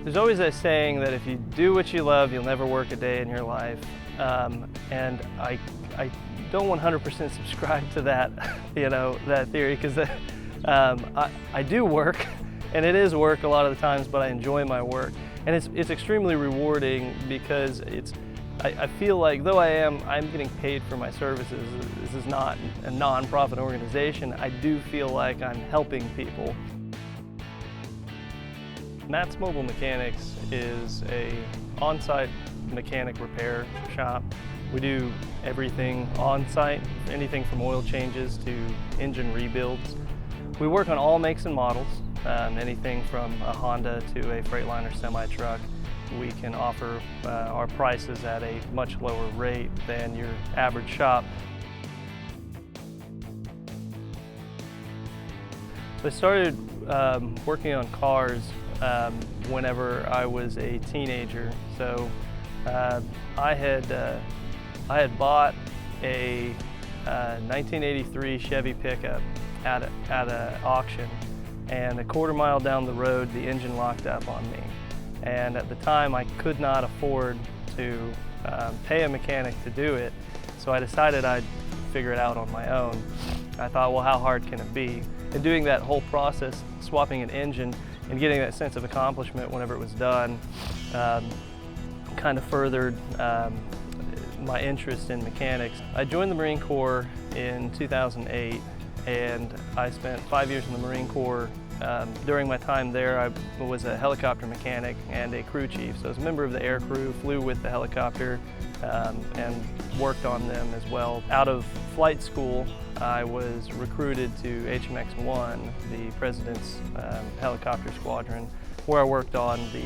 There's always a saying that if you do what you love, you'll never work a day in your life. And I don't 100% subscribe to that, that theory, because I do work, and it is work a lot of the times, but I enjoy my work. And it's extremely rewarding because I feel like though I'm getting paid for my services, this is not a non-profit organization, I do feel like I'm helping people. Matt's Mobile Mechanix is a on-site mechanic repair shop. We do everything on-site, anything from oil changes to engine rebuilds. We work on all makes and models, anything from a Honda to a Freightliner semi-truck. We can offer our prices at a much lower rate than your average shop. So I started working on cars whenever I was a teenager. So I had bought a 1983 Chevy pickup at an auction, and a quarter-mile down the road the engine locked up on me. And at the time I could not afford to pay a mechanic to do it, so I decided I'd figure it out on my own. I thought, well, how hard can it be? And doing that whole process, swapping an engine and getting that sense of accomplishment whenever it was done, kind of furthered my interest in mechanics. I joined the Marine Corps in 2008, and I spent 5 years in the Marine Corps. During my time there, I was a helicopter mechanic and a crew chief. So I was a member of the air crew, flew with the helicopter, and worked on them as well. Out of flight school, I was recruited to HMX-1, the President's helicopter squadron, where I worked on the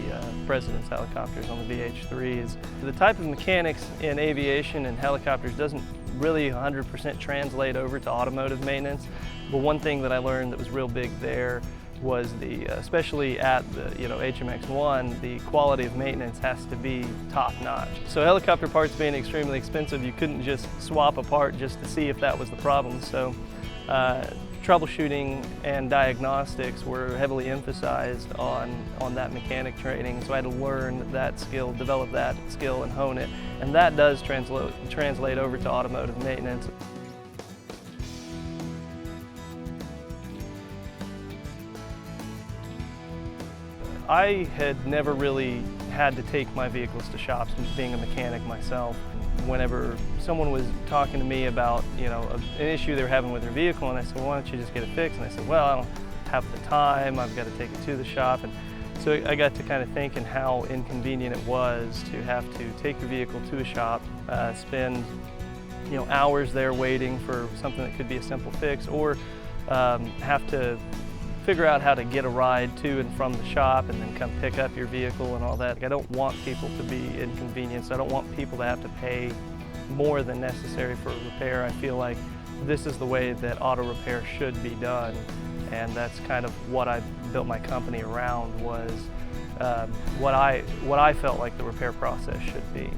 President's helicopters, on the VH-3s. The type of mechanics in aviation and helicopters doesn't really 100% translate over to automotive maintenance. But one thing that I learned that was real big there was especially at the HMX-1, the quality of maintenance has to be top-notch. So helicopter parts being extremely expensive, you couldn't just swap a part just to see if that was the problem. So troubleshooting and diagnostics were heavily emphasized on that mechanic training. So I had to learn that skill, develop that skill, and hone it. And that does translate over to automotive maintenance. I had never really had to take my vehicles to shops, being a mechanic myself. Whenever someone was talking to me about an issue they were having with their vehicle, and I said, well, why don't you just get it fixed? And I said, well, I don't have the time, I've got to take it to the shop. And so I got to kind of thinking how inconvenient it was to have to take your vehicle to a shop, spend hours there waiting for something that could be a simple fix, or have to figure out how to get a ride to and from the shop and then come pick up your vehicle and all that. I don't want people to be inconvenienced. I don't want people to have to pay more than necessary for a repair. I feel like this is the way that auto repair should be done, and that's kind of what I built my company around, was what I felt like the repair process should be.